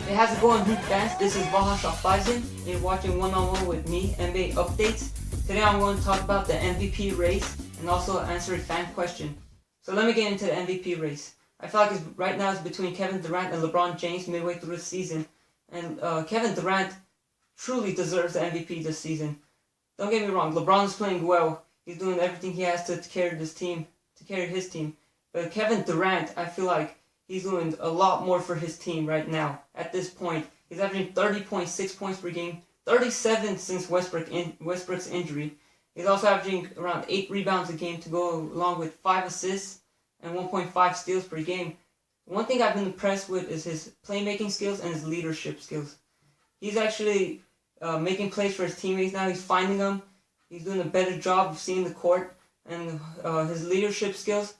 Hey, how's it going, Hoop fans? This is Vaha Shafazin. You're watching One-on-One with me, NBA Updates. Today I'm going to talk about the MVP race and also answer a fan question. So let me get into the MVP race. I feel like right now it's between Kevin Durant and LeBron James midway through the season. And Kevin Durant truly deserves the MVP this season. Don't get me wrong, LeBron's playing well. He's doing everything he has to carry his team. But Kevin Durant, I feel like he's doing a lot more for his team right now. At this point, he's averaging 30.6 points per game, 37 since Westbrook's injury. He's also averaging around 8 rebounds a game to go along with 5 assists and 1.5 steals per game. One thing I've been impressed with is his playmaking skills and his leadership skills. He's actually making plays for his teammates now. He's finding them. He's doing a better job of seeing the court. And his leadership skills,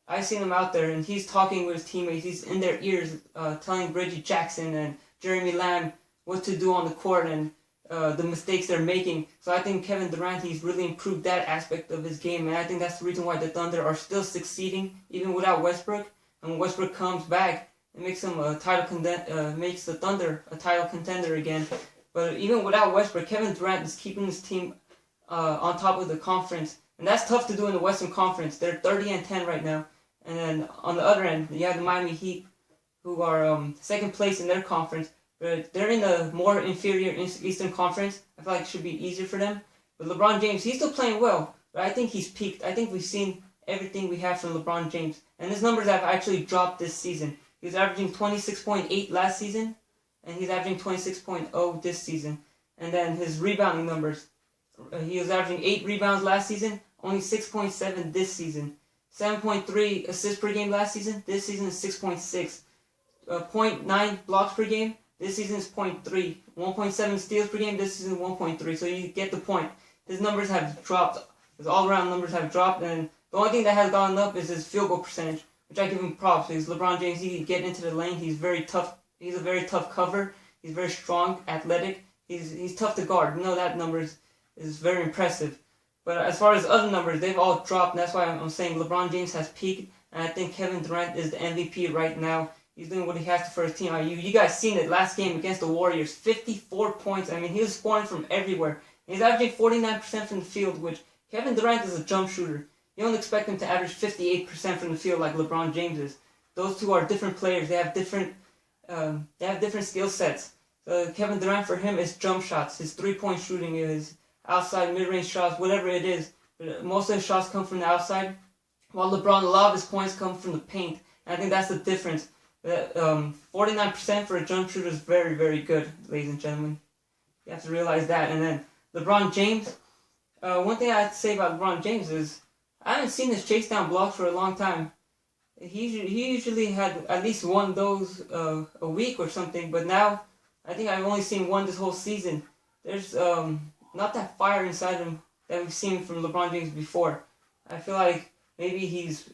I've seen him out there and he's talking with his teammates. He's in their ears telling Reggie Jackson and Jeremy Lamb what to do on the court and the mistakes they're making. So I think Kevin Durant, he's really improved that aspect of his game. And I think that's the reason why the Thunder are still succeeding even without Westbrook. And when Westbrook comes back, it makes him makes the Thunder a title contender again. But even without Westbrook, Kevin Durant is keeping his team on top of the conference. And that's tough to do in the Western Conference. They're 30-10 right now. And then on the other end, you have the Miami Heat, who are second place in their conference. But they're in the more inferior Eastern Conference. I feel like it should be easier for them. But LeBron James, he's still playing well. But I think he's peaked. I think we've seen everything we have from LeBron James. And his numbers have actually dropped this season. He was averaging 26.8 last season. And he's averaging 26.0 this season. And then his rebounding numbers. He was averaging 8 rebounds last season. Only 6.7 this season. 7.3 assists per game last season. This season is 6.6. 0.9 blocks per game. This season is 0.3. 1.7 steals per game. This season is 1.3. So you get the point. His numbers have dropped. His all-around numbers have dropped. And the only thing that has gone up is his field goal percentage, which I give him props. Because LeBron James, he can get into the lane. He's very tough. He's a very tough cover. He's very strong, athletic. He's tough to guard. You know that number is very impressive. But as far as other numbers, they've all dropped. And that's why I'm saying LeBron James has peaked. And I think Kevin Durant is the MVP right now. He's doing what he has to for his team. You guys seen it last game against the Warriors. 54 points. I mean, he was scoring from everywhere. He's averaging 49% from the field, which Kevin Durant is a jump shooter. You don't expect him to average 58% from the field like LeBron James is. Those two are different players. They have different skill sets. So Kevin Durant, for him, is jump shots. His three-point shooting is outside, mid-range shots, whatever it is. But most of his shots come from the outside, while LeBron, a lot of his points come from the paint. And I think that's the difference. 49% for a jump shooter is very, very good, ladies and gentlemen. You have to realize that. And then LeBron James, one thing I have to say about LeBron James is I haven't seen his chase down blocks for a long time. He usually had at least one of those a week or something, but now I think I've only seen one this whole season. There's not that fire inside him that we've seen from LeBron James before. I feel like maybe he's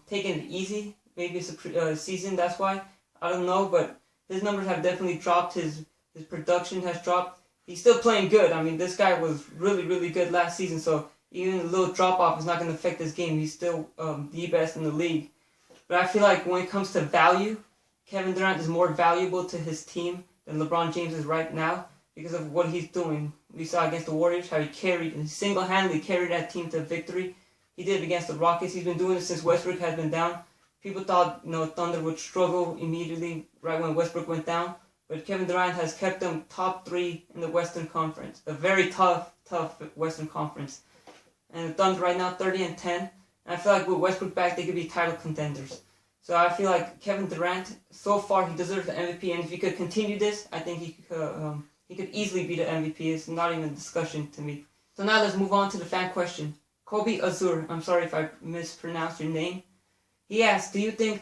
taking it easy. Maybe it's a season, that's why. I don't know, but his numbers have definitely dropped. His production has dropped. He's still playing good. I mean, this guy was really, really good last season, so even a little drop-off is not going to affect his game. He's still the best in the league. But I feel like when it comes to value, Kevin Durant is more valuable to his team than LeBron James is right now because of what he's doing. We saw against the Warriors how he single-handedly carried that team to victory. He did it against the Rockets. He's been doing it since Westbrook has been down. People thought Thunder would struggle immediately right when Westbrook went down. But Kevin Durant has kept them top 3 in the Western Conference. A very tough Western Conference. And the Thunder right now 30-10. And I feel like with Westbrook back, they could be title contenders. So I feel like Kevin Durant, so far, he deserves the MVP. And if he could continue this, I think he could easily be the MVP. It's not even a discussion to me. So now let's move on to the fan question. Kobe Azur, I'm sorry if I mispronounced your name. He asked, do you think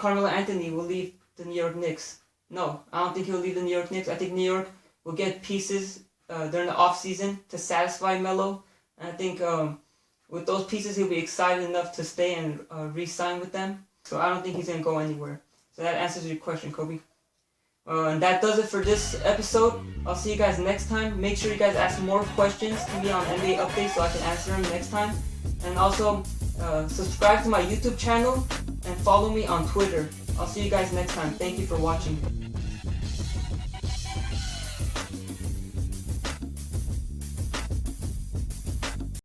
Carmelo Anthony will leave the New York Knicks? No, I don't think he'll leave the New York Knicks. I think New York will get pieces during the offseason to satisfy Melo. And I think with those pieces, he'll be excited enough to stay and re-sign with them. So I don't think he's going to go anywhere. So that answers your question, Kobe. And that does it for this episode. I'll see you guys next time. Make sure you guys ask more questions to me on NBA Updates so I can answer them next time. And also subscribe to my YouTube channel and follow me on Twitter. I'll see you guys next time. Thank you for watching.